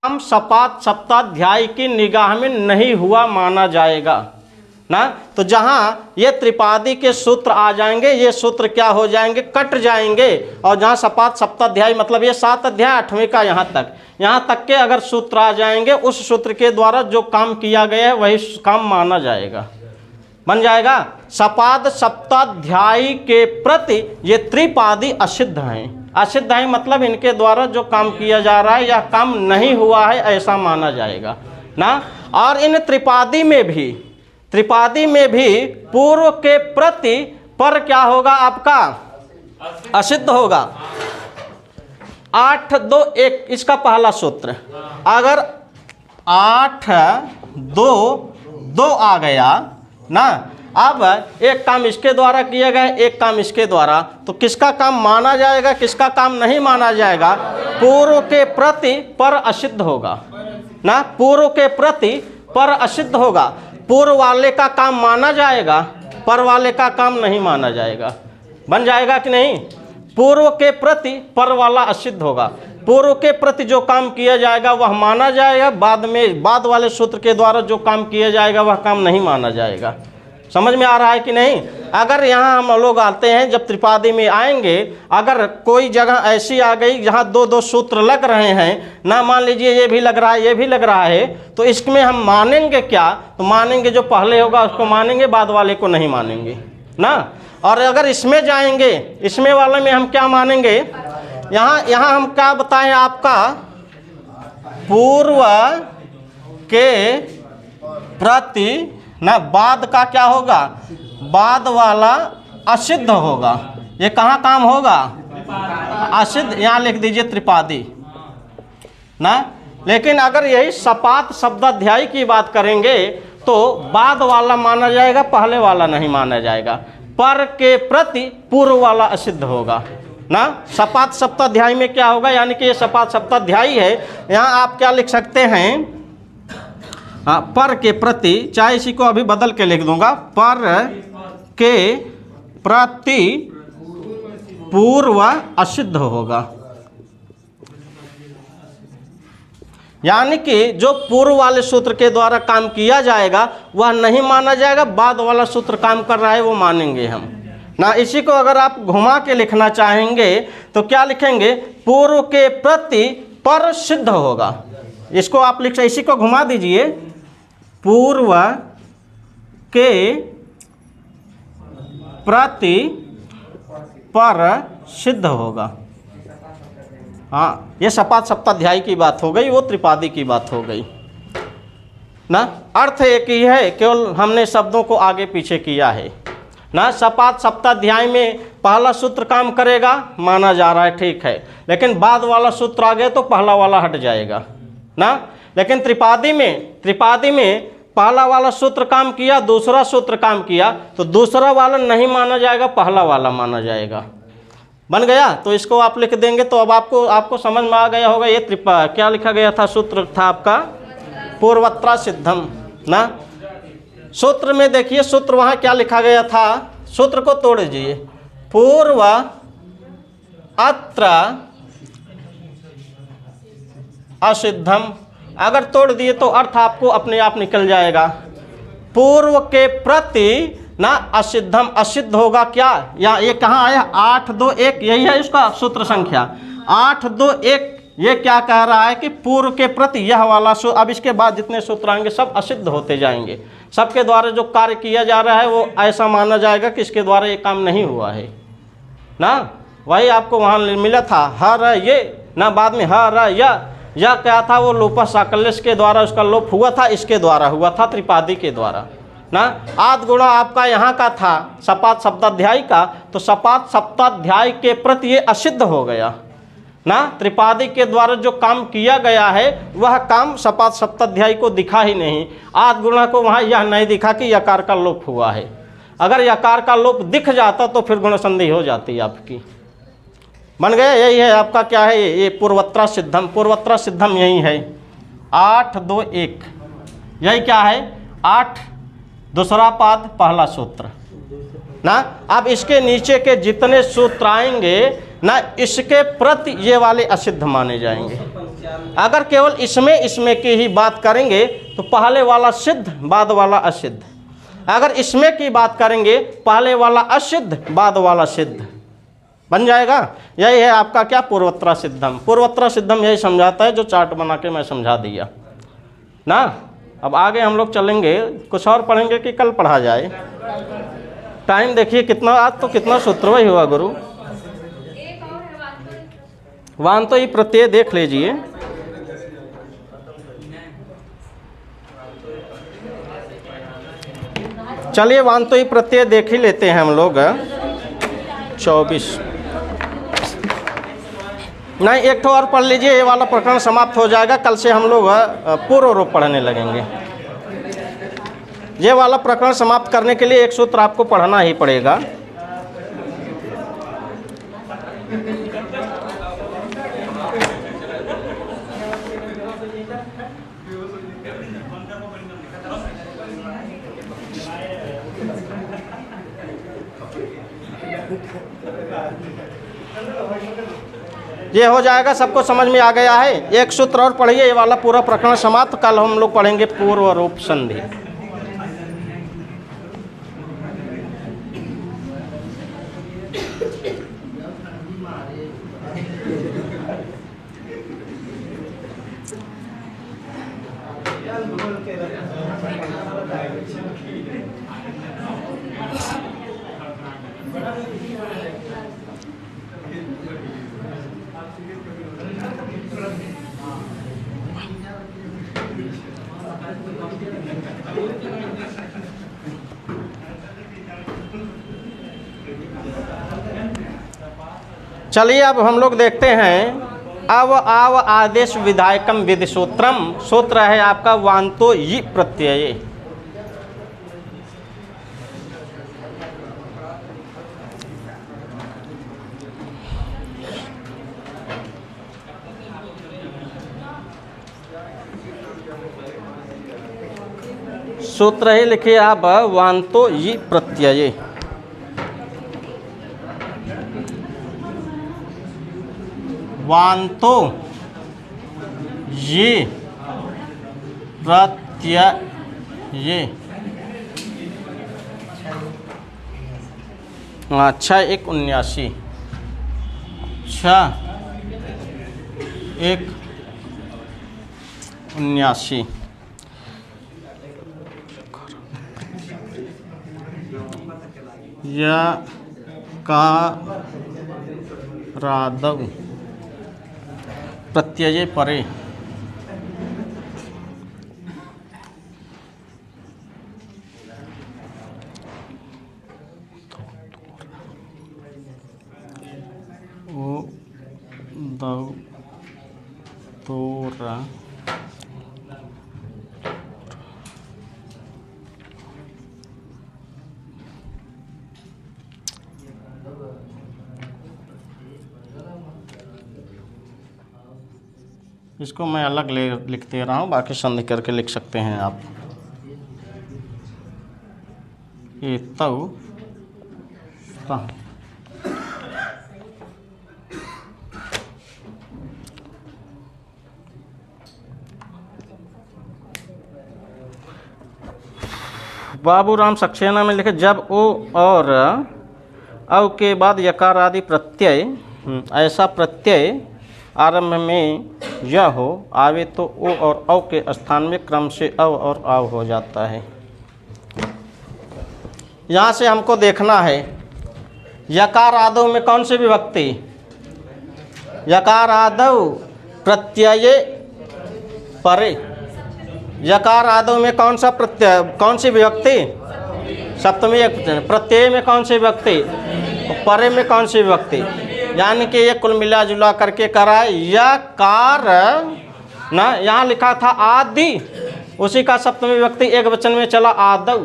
काम सपात सप्ताध्यायी की निगाह में नहीं हुआ माना जाएगा ना। तो जहाँ ये त्रिपादी के सूत्र आ जाएंगे, ये सूत्र क्या हो जाएंगे, कट जाएंगे। और जहाँ सपात सप्ताध्यायी मतलब ये 7 अध्याय 8वें का यहाँ तक के अगर सूत्र आ जाएंगे, उस सूत्र के द्वारा जो काम किया गया है वही काम माना जाएगा, बन जाएगा। सपाद सप्ताध्यायी के प्रति ये त्रिपादी असिद्ध हैं। असिद्ध हैं मतलब इनके द्वारा जो काम किया जा रहा है या काम नहीं हुआ है ऐसा माना जाएगा ना। और इन त्रिपादी में भी पूर्व के प्रति पर क्या होगा, आपका असिद्ध होगा। 8 2 1 इसका पहला सूत्र, अगर 8 2 2 आ गया ना, अब एक काम इसके द्वारा किया गया, एक काम इसके द्वारा, तो किसका काम माना जाएगा, किसका काम नहीं माना जाएगा। पूर्व के प्रति पर असिद्ध होगा ना, पूर्व के प्रति पर असिद्ध होगा। पूर्व वाले का काम माना जाएगा, पर वाले का काम नहीं माना जाएगा, बन जाएगा कि नहीं। पूर्व के प्रति पर वाला असिद्ध होगा, पूर्व के प्रति जो काम किया जाएगा वह माना जाएगा, बाद वाले सूत्र के द्वारा जो काम किया जाएगा वह काम नहीं माना जाएगा। समझ में आ रहा है कि नहीं। अगर यहाँ हम लोग आते हैं, जब त्रिपादी में आएंगे, अगर कोई जगह ऐसी आ गई जहाँ 2 सूत्र लग रहे हैं ना, मान लीजिए ये भी लग रहा है, ये भी लग रहा है, तो इसमें हम मानेंगे क्या, तो मानेंगे जो पहले होगा उसको मानेंगे, बाद वाले को नहीं मानेंगे ना। और अगर इसमें जाएंगे, इसमें वाले में हम क्या मानेंगे, यहाँ हम क्या बताएं, आपका पूर्व के प्रति ना बाद का क्या होगा, बाद वाला असिद्ध होगा। ये कहाँ काम होगा, असिद्ध, यहाँ लिख दीजिए त्रिपादी ना। लेकिन अगर यही सपात शब्दाध्यायी की बात करेंगे तो बाद वाला माना जाएगा, पहले वाला नहीं माना जाएगा। पर के प्रति पूर्व वाला असिद्ध होगा ना। सपात सप्ताध्यायी में क्या होगा, यानी कि ये सपात सप्ताध्यायी है, यहाँ आप क्या लिख सकते हैं, पर के प्रति, चाहे इसी को अभी बदल के लिख दूंगा, पर के प्रति पूर्व असिद्ध होगा। यानी कि जो पूर्व वाले सूत्र के द्वारा काम किया जाएगा वह नहीं माना जाएगा, बाद वाला सूत्र काम कर रहा है वो मानेंगे हम ना। इसी को अगर आप घुमा के लिखना चाहेंगे तो क्या लिखेंगे, पूर्व के प्रति पर सिद्ध होगा। इसको आप लिख, इसी को घुमा दीजिए, पूर्व के प्रति पर सिद्ध होगा। हाँ, ये सपात सप्ताध्यायी की बात हो गई, वो त्रिपादी की बात हो गई ना। अर्थ एक ही है, केवल हमने शब्दों को आगे पीछे किया है ना। सपात सप्ताध्यायी में पहला सूत्र काम करेगा, माना जा रहा है, ठीक है, लेकिन बाद वाला सूत्र आ गया तो पहला वाला हट जाएगा ना। लेकिन त्रिपादी में पहला वाला सूत्र काम किया, दूसरा सूत्र काम किया, तो दूसरा वाला नहीं माना जाएगा, पहला वाला माना जाएगा, बन गया। तो इसको आप लिख देंगे तो अब आपको समझ में आ गया होगा। ये क्या लिखा गया था, सूत्र था आपका पूर्वत्र सिद्धम ना। सूत्र में देखिए, सूत्र वहाँ क्या लिखा गया था, सूत्र को तोड़ दीजिए, पूर्व अत्र असिद्धम। अगर तोड़ दिए तो अर्थ आपको अपने आप निकल जाएगा। पूर्व के प्रति ना असिद्धम, असिद्ध होगा क्या, या ये कहाँ आया, 8 2 1, यही है इसका सूत्र संख्या 8 2 1। ये क्या कह रहा है कि पूर्व के प्रति यह वाला सूत्र, अब इसके बाद जितने सूत्र आएंगे सब असिद्ध होते जाएंगे। सबके द्वारा जो कार्य किया जा रहा है वो ऐसा माना जाएगा कि इसके द्वारा ये काम नहीं हुआ है ना। वही आपको वहाँ मिला था, हर ये ना, बाद में हर यह क्या था, वो लोपा साकल्यस के द्वारा उसका लोप हुआ था, इसके द्वारा हुआ था, त्रिपादी के द्वारा ना। आद गुणा आपका यहाँ का था सपात सप्ताध्यायी का, तो सपात सप्ताध्यायी के प्रति ये असिद्ध हो गया ना। त्रिपादी के द्वारा जो काम किया गया है वह काम सपात सप्ताध्यायी को दिखा ही नहीं। आद गुणा को वहाँ यह नहीं दिखा कि यकार का लोप हुआ है। अगर यकार का लोप दिख जाता तो फिर गुण संधि हो जाती आपकी, बन गया। यही है आपका क्या है, ये पूर्वत्र सिद्धम, पूर्वत्र सिद्धम यही है 8 2 1। यही क्या है, 8 दूसरा पाद पहला सूत्र ना। अब इसके नीचे के जितने सूत्र आएंगे ना, इसके प्रति ये वाले असिद्ध माने जाएंगे। अगर केवल इसमें इसमें की ही बात करेंगे तो पहले वाला सिद्ध बाद वाला असिद्ध, अगर इसमें की बात करेंगे पहले वाला असिद्ध बाद वाला सिद्ध बन जाएगा। यही है आपका क्या, पूर्वोत्तर सिद्धम। पूर्वोत्तर सिद्धम यही समझाता है जो चार्ट बना के मैं समझा दिया ना। अब आगे हम लोग चलेंगे, कुछ और पढ़ेंगे कि कल पढ़ा जाए। टाइम देखिए कितना, आज तो कितना सूत्रवही हुआ गुरु। वान तो ही प्रत्यय देख लीजिए। चलिए वान तो ही प्रत्यय देख ही लेते हैं हम लोग। 24 नहीं, एक ठो और पढ़ लीजिए, ये वाला प्रकरण समाप्त हो जाएगा। कल से हम लोग पूर्व रूप पढ़ने लगेंगे। ये वाला प्रकरण समाप्त करने के लिए एक सूत्र आपको पढ़ना ही पड़ेगा। ये हो जाएगा, सबको समझ में आ गया है। एक सूत्र और पढ़िए, ये वाला पूरा प्रकरण समाप्त। कल हम लोग पढ़ेंगे पूर्व रूप संधि। चलिए अब हम लोग देखते हैं अव आव आदेश विधायकम विधि सूत्रम। सूत्र है आपका वांतो यि प्रत्यय। सूत्र ही लिखिए आप, वांतो यि प्रत्यय। वांतो ये प्रत्यय। अच्छा 179 179 या का रादव प्रत्यय परे। ओ दौ तोरा इसको मैं अलग लिख दे रहा हूँ, बाकी संधि करके लिख सकते हैं आप। ये तौ बाबूराम सक्सेना में लिखे जब ओ और अव के बाद यकार आदि प्रत्यय, ऐसा प्रत्यय आरंभ में यह हो आवे तो ओ और अव के स्थान में क्रम से अव और आव हो जाता है। यहाँ से हमको देखना है यकार आदव में कौन सी विभक्ति, यकार आदव प्रत्यय परे। यकार आदव में कौन सा प्रत्यय, कौन सी विभक्ति, सप्तमी एक। प्रत्यय में कौन सी विभक्ति, परे में कौन सी विभक्ति। यानी कि ये कुल मिला जुला करके करा यकार ना, यहाँ लिखा था आदि, उसी का सप्तमी विभक्ति एक वचन में चला आदव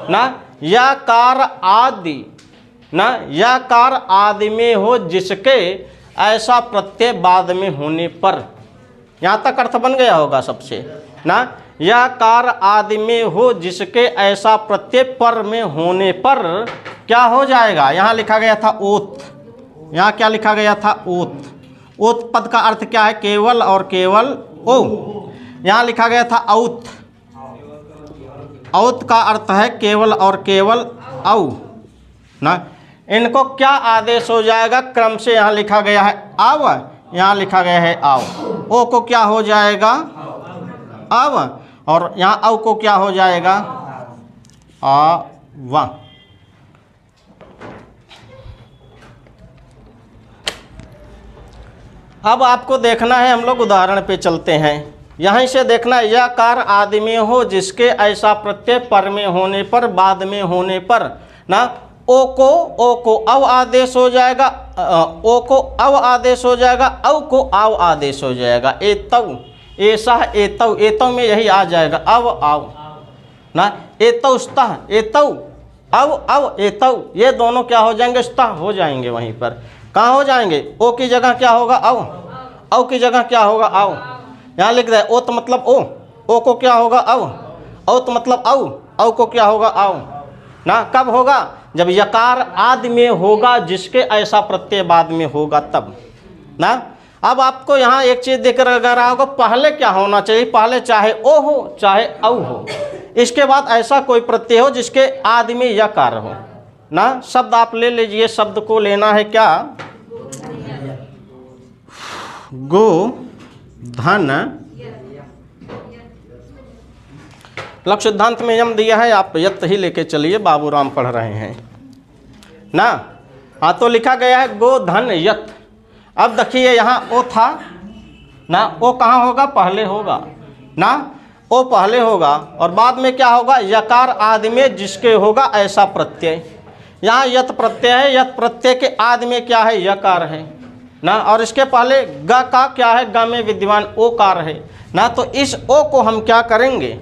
ना। यकार आदि ना, यकार आदि में हो जिसके ऐसा प्रत्यय बाद में होने पर। यहाँ तक अर्थ बन गया होगा सबसे ना। यकार आदि में हो जिसके ऐसा प्रत्यय पर में होने पर क्या हो जाएगा। यहाँ लिखा गया था ओत, यहाँ क्या लिखा गया था ओत। ओत पद का अर्थ क्या है? केवल और केवल ओ। यहाँ लिखा गया था औत, औत का अर्थ है केवल और केवल औ ना। इनको क्या आदेश हो जाएगा? क्रम से यहाँ लिखा गया है आव, यहाँ लिखा गया है आव। ओ को क्या हो जाएगा? आव। और यहाँ औ को क्या हो जाएगा? आवा। अब आपको देखना है, हम लोग उदाहरण पे चलते हैं। यहीं से देखना, यह कार आदमी हो जिसके ऐसा प्रत्यय पर में होने पर, बाद में होने पर ना ओ को अव आदेश हो जाएगा, ओ को अव आदेश हो जाएगा, औ को आव आदेश हो जाएगा। एतव, ऐसा एतव, एतव में यही आ जाएगा अव आव ना। एतव स्तः, एतव अव एतव, ये दोनों क्या हो जाएंगे? स्तः हो जाएंगे। वहीं पर कहाँ हो जाएंगे? ओ की जगह क्या होगा? अव की जगह क्या होगा? आव। यहाँ लिख रहा है ओ तो मतलब ओ को क्या होगा? अव तो मतलब औ को क्या होगा? आव ना। कब होगा? जब यकार आदि में होगा जिसके ऐसा प्रत्यय बाद में होगा तब ना। अब आपको यहाँ एक चीज दिख रहा होगा, पहले क्या होना चाहिए? पहले चाहे ओ हो चाहे औ हो, इसके बाद ऐसा कोई प्रत्यय हो जिसके आदि में यकार हो ना। शब्द आप ले लीजिए, शब्द को लेना है क्या? गो धन। लक्ष्य सिद्धांत में यम दिया है, आप यत ही लेके चलिए, बाबूराम पढ़ रहे हैं ना। हाँ, तो लिखा गया है गो धन यत। अब देखिए यहाँ ओ था ना, ओ कहाँ होगा? पहले होगा ना, ओ पहले होगा और बाद में क्या होगा? यकार आदि में जिसके होगा ऐसा प्रत्यय। यहाँ यत प्रत्यय है, यत प्रत्यय के आदि में क्या है? यकार है ना, और इसके पहले ग का क्या है? ग में विद्यमान ओकार है ना। तो इस ओ को हम क्या करेंगे?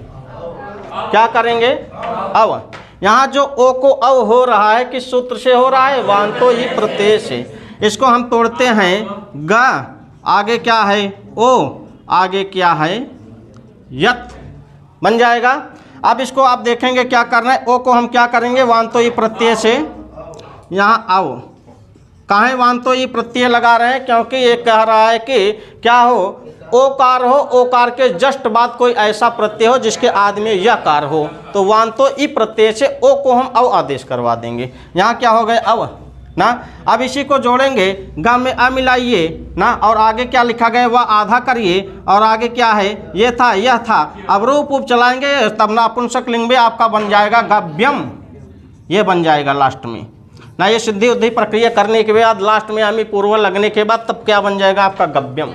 क्या करेंगे? अव। यहाँ जो ओ को अव हो रहा है किस सूत्र से हो रहा है? वांतो ही प्रत्यय से। इसको हम तोड़ते हैं, ग आगे क्या है? ओ आगे क्या है? यत बन जाएगा। अब इसको आप देखेंगे क्या करना है? ओ को हम क्या करेंगे? वांतो ही प्रत्यय से यहाँ आओ। कहाँ है वांतो ही प्रत्यय लगा रहे हैं? क्योंकि ये कह रहा है कि क्या हो? ओकार हो, ओकार के जस्ट बाद कोई ऐसा प्रत्यय हो जिसके आदि में यकार हो, तो वांतो ई प्रत्यय से ओ को हम अव आदेश करवा देंगे। यहाँ क्या हो गए? अव ना। अब इसी को जोड़ेंगे, ग में अ मिलाइए ना, और आगे क्या लिखा गया? वह आधा करिए, और आगे क्या है? ये था, यह था। अब रूप उप चलाएंगे तब नपुंसक लिंग में आपका बन जाएगा गव्यम, ये बन जाएगा लास्ट में ना। ये सिद्धि उद्धि प्रक्रिया करने के बाद लास्ट में आमी पूर्व लगने के बाद तब क्या बन जाएगा? आपका गव्यम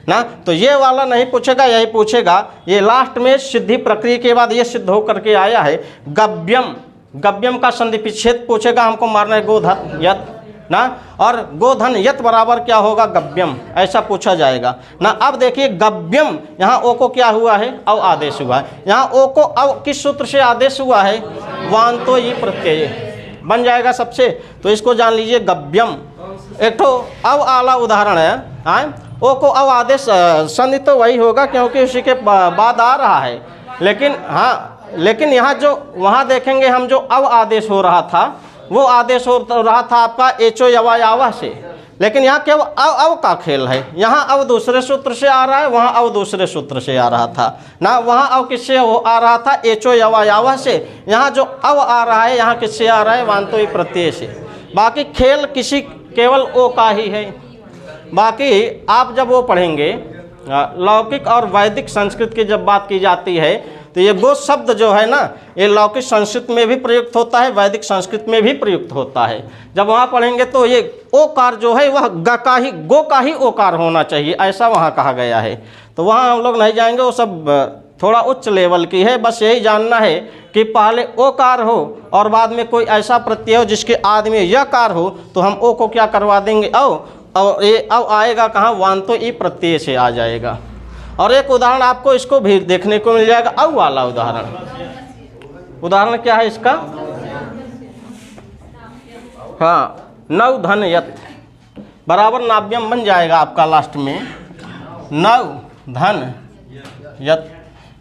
ना। तो ये वाला नहीं पूछेगा, यही पूछेगा। ये लास्ट में सिद्धि प्रक्रिया के बाद ये सिद्ध होकर के आया है गव्यम। गव्यम का संधि विच्छेद पूछेगा, हमको मारना है गोधन यत ना, और गोधन यत बराबर क्या होगा? गव्यम, ऐसा पूछा जाएगा ना। अब देखिए गव्यम, यहाँ ओ को क्या हुआ है? अव आदेश हुआ है। यहाँ ओ को अव किस सूत्र से आदेश हुआ है? वांतो ही प्रत्यय बन जाएगा सबसे। तो इसको जान लीजिए गव्यम। एक तो अव आला उदाहरण है। ओ को अव आदेश संधि तो वही होगा क्योंकि उसी के बाद आ रहा है, लेकिन हाँ, लेकिन यहाँ जो वहाँ देखेंगे हम, जो अव आदेश हो रहा था वो आदेश हो रहा था आपका एचो यवा यावा से, लेकिन यहाँ केवल अव का खेल है। यहाँ अव दूसरे सूत्र से आ रहा है, वहाँ अव दूसरे सूत्र से आ रहा था ना। वहाँ अव किससे आ रहा था? एचो यवा यावा से। यहाँ जो अव आ रहा है यहाँ किससे आ रहा है? वांतो ही प्रत्यय से। बाकी खेल किसी केवल ओ का ही है। बाकी आप जब वो पढ़ेंगे लौकिक और वैदिक संस्कृत की जब बात की जाती है तो ये गो शब्द जो है ना, ये लौकिक संस्कृत में भी प्रयुक्त होता है, वैदिक संस्कृत में भी प्रयुक्त होता है। जब वहाँ पढ़ेंगे तो ये ओकार जो है वह ग का ही, गो का ही ओकार होना चाहिए, ऐसा वहाँ कहा गया है। तो वहाँ हम लोग नहीं जाएंगे, वो सब थोड़ा उच्च लेवल की है। बस यही जानना है कि पहले ओकार हो और बाद में कोई ऐसा प्रत्यय हो जिसके आदि में यकार हो, तो हम ओ को क्या करवा देंगे? अव। और ये अव आएगा कहाँ? वांतो ई प्रत्यय से आ जाएगा। और एक उदाहरण आपको इसको भी देखने को मिल जाएगा, अव वाला उदाहरण। उदाहरण क्या है इसका? हाँ, नव धन यत बराबर नाव्यम बन जाएगा आपका लास्ट में, नव धन यत।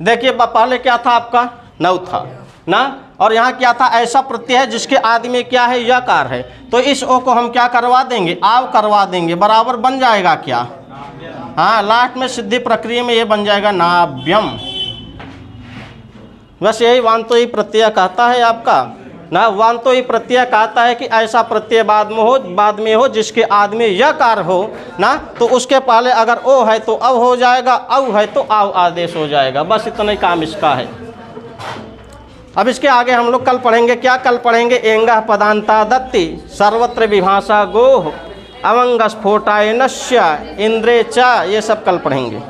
देखिए पहले क्या था आपका? नव था ना, और यहाँ क्या था? ऐसा प्रत्यय है जिसके आदि में क्या है? यकार है। तो इस ओ को हम क्या करवा देंगे? आव करवा देंगे, बराबर बन जाएगा क्या? हाँ, लास्ट में सिद्धि प्रक्रिया में ये बन जाएगा नाभ्यम। बस यही वांतो ही प्रत्यय कहता है आपका ना। वांतो ही प्रत्यय कहता है कि ऐसा प्रत्यय बाद में हो जिसके आदि में यकार हो ना, तो उसके पहले अगर ओ है तो अब हो जाएगा, औ है तो आव आदेश हो जाएगा। बस इतना ही काम इसका है। अब इसके आगे हम लोग कल पढ़ेंगे क्या? कल पढ़ेंगे एंगः पदांता दत्ति सर्वत्र विभाषा गोः अवंग स्फोटायनस्य इंद्रे च, ये सब कल पढ़ेंगे।